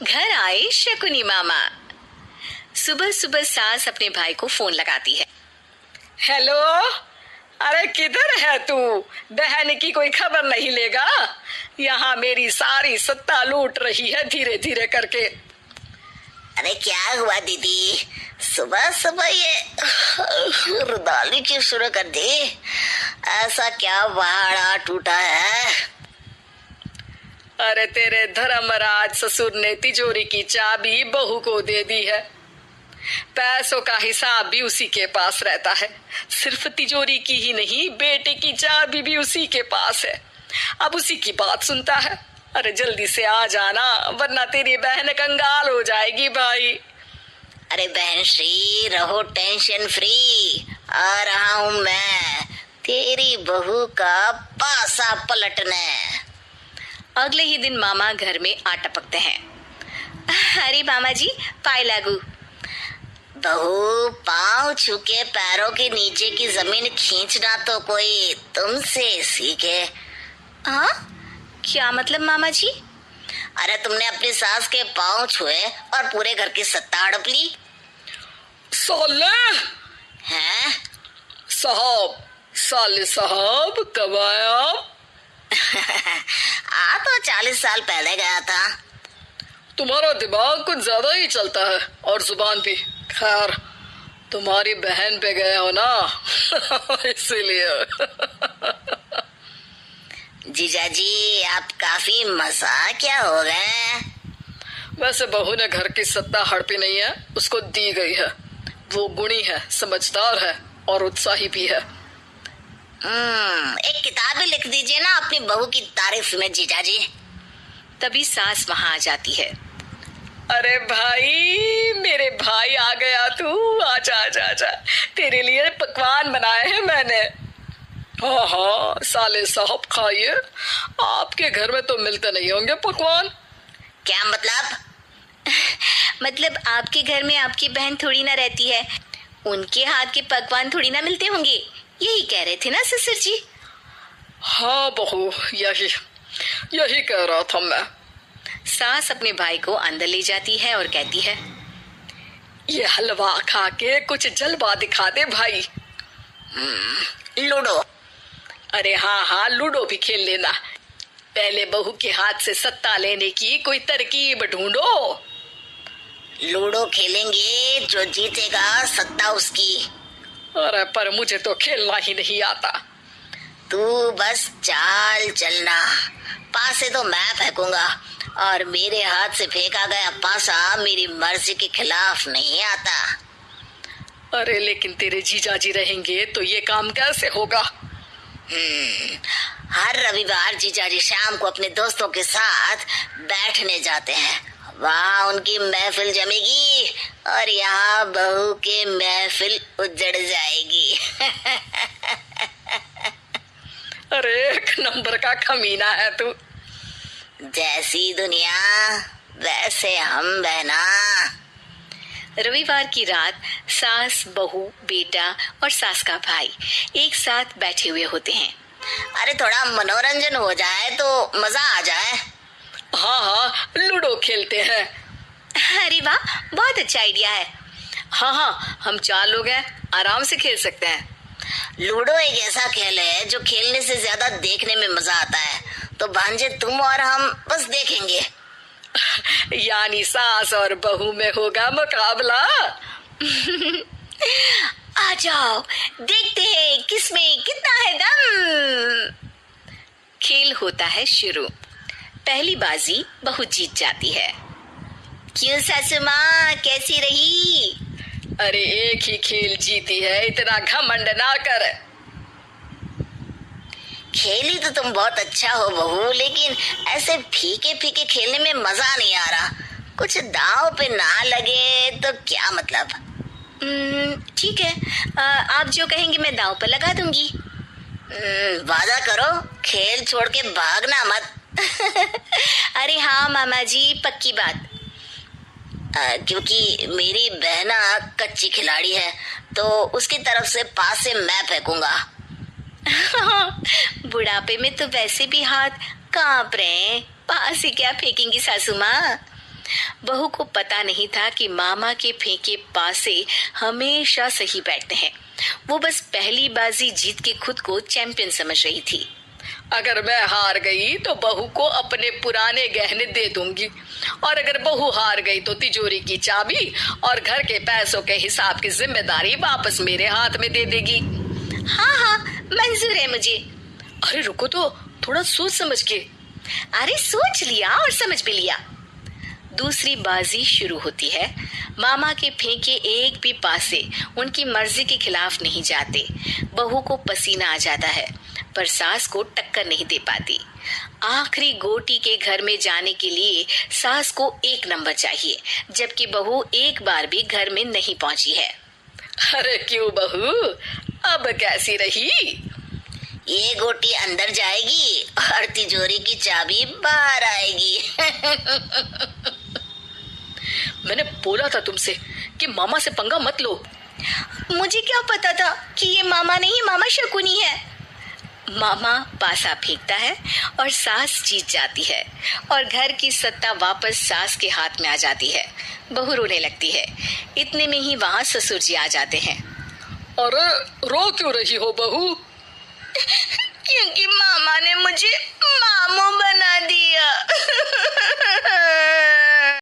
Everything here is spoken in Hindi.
घर आए शकुनी मामा। सुबह सुबह सास अपने भाई को फोन लगाती है। हेलो, अरे किधर है तू? बहन की कोई खबर नहीं लेगा? यहाँ मेरी सारी सत्ता लूट रही है धीरे धीरे करके। अरे क्या हुआ दीदी, सुबह सुबह ये रुदाली क्यों शुरू कर दी? ऐसा क्या पहाड़ा टूटा है? अरे तेरे धर्मराज ससुर ने तिजोरी की चाबी बहू को दे दी है। पैसों का हिसाब भी उसी के पास रहता है। सिर्फ तिजोरी की ही नहीं, बेटे की चाबी भी उसी के पास है। अब उसी की बात सुनता है। अरे जल्दी से आ जाना, वरना तेरी बहन कंगाल हो जाएगी भाई। अरे बहन श्री, रहो टेंशन फ्री। आ रहा हूँ मैं, तेरी बहू का पासा पलटने। अगले ही दिन मामा घर में आ टपकते हैं। अरे मामा जी, पाए लागू। बहू, पाँव छू के पैरों के नीचे की जमीन खींचना तो कोई तुमसे सीखे। हाँ, क्या मतलब मामा जी? अरे तुमने अपनी सास के पाँव छुए और पूरे घर की सत्ता हड़प ली। साले हैं? साहब, साले साहब कब आया? आ तो 40 साल पहले गया था। तुम्हारा दिमाग कुछ ज्यादा ही चलता है और जुबान भी। खैर, तुम्हारी बहन पे गए हो ना इसीलिए। जीजा जी, आप काफी मजाकिया हो गए। वैसे बहू ने घर की सत्ता हड़पी नहीं है, उसको दी गई है। वो गुणी है, समझदार है और उत्साही भी है। एक किताब भी लिख दीजिए ना अपनी बहू की तारीफ में जीजा जी। तभी सास वहां आ जाती है। अरे भाई, मेरे भाई आ गया तू। आजा आजा आजा, तेरे लिए पकवान बनाए हैं मैंने। हाँ हाँ साले साहब, खाइए। आपके घर में तो मिलते नहीं होंगे पकवान। क्या मतलब? मतलब आपके घर में आपकी बहन थोड़ी ना रहती है, उनके हाथ के पकवान थोड़ी ना मिलते होंगे, यही कह रहे थे ना ससुर जी? हाँ बहू, यही कह रहा था मैं। सास अपने भाई को अंदर ले जाती है और कहती है, ये हलवा खा के कुछ जलवा दिखा दे भाई। लूडो? अरे हाँ हाँ, लूडो भी खेल लेना। पहले बहू के हाथ से सत्ता लेने की कोई तरकीब ढूंढो। लूडो खेलेंगे, जो जीतेगा सत्ता उसकी। अरे पर मुझे तो खेलना ही नहीं आता। तू बस चाल चलना, पासे तो मैं फेंकूंगा और मेरे हाथ से फेंका गया पासा मेरी मर्जी के खिलाफ नहीं आता। अरे लेकिन तेरे जीजा जी रहेंगे तो ये काम कैसे होगा? हर रविवार जीजा जी शाम को अपने दोस्तों के साथ बैठने जाते हैं। वहाँ उनकी महफिल जमेगी और यहाँ बहू की महफिल उजड़ जाएगी। अरे एक नंबर का कमीना है तू। जैसी दुनिया वैसे हम बहना। रविवार की रात सास, बहू, बेटा और सास का भाई एक साथ बैठे हुए होते हैं। अरे थोड़ा मनोरंजन हो जाए तो मजा आ जाए। हाँ हाँ, लूडो खेलते हैं। अरे वाह, बहुत अच्छा आइडिया है। हाँ हाँ, हम 4 लोग हैं, आराम से खेल सकते हैं। लूडो एक ऐसा खेल है जो खेलने से ज्यादा देखने में मजा आता है। तो भांजे तुम और हम बस देखेंगे। यानी सास और बहू में होगा मुकाबला। आ जाओ, देखते हैं किसमें कितना है दम। खेल होता है शुरू। पहली बाजी बहू जीत जाती है। क्यों सासू माँ, कैसी रही? अरे एक ही खेल जीती है, इतना घमंड ना कर। खेली तो तुम बहुत अच्छा हो बहू, लेकिन ऐसे फीके फीके खेलने में मजा नहीं आ रहा। कुछ दांव पे ना लगे तो क्या मतलब? ठीक है, आप जो कहेंगे मैं दांव पर लगा दूंगी। वादा करो, खेल छोड़ के भागना मत। अरे हाँ मामा जी, पक्की बात। क्योंकि मेरी बहना कच्ची खिलाड़ी है तो उसकी तरफ से पास से मैं फेंकूंगा। बुढ़ापे में तो वैसे भी हाथ कांप रहे हैं, पास से क्या फेंकेंगी सासू माँ? बहू को पता नहीं था कि मामा के फेंके पासे हमेशा सही बैठते हैं। वो बस पहली बाजी जीत के खुद को चैंपियन समझ रही थी। अगर मैं हार गई तो बहू को अपने पुराने गहने दे दूंगी, और अगर बहू हार गई तो तिजोरी की चाबी और घर के पैसों के हिसाब की जिम्मेदारी वापस मेरे हाथ में दे देगी। हाँ हाँ, मंजूर है मुझे। अरे रुको तो, थोड़ा सोच समझ के। अरे सोच लिया और समझ भी लिया। दूसरी बाजी शुरू होती है। मामा के फेंके एक भी पासे उनकी मर्जी के खिलाफ नहीं जाते। बहू को पसीना आ जाता है, पर सास को टक्कर नहीं दे पाती। आखिरी गोटी के घर में जाने के लिए सास को 1 नंबर चाहिए, जबकि बहू एक बार भी घर में नहीं पहुंची है। अरे क्यों बहू, अब कैसी रही? ये गोटी अंदर जाएगी और तिजोरी की चाबी बाहर आएगी। मैंने बोला था तुमसे कि मामा से पंगा मत लो। मुझे क्या पता था कि ये मामा नहीं, मामा शकुनी है। मामा पासा फेंकता है और सास जीत जाती है, और घर की सत्ता वापस सास के हाथ में आ जाती है। बहू रोने लगती है। इतने में ही वहां ससुर जी आ जाते हैं। अरे रो क्यों रही हो बहू? क्योंकि मामा ने मुझे मामू बना दिया।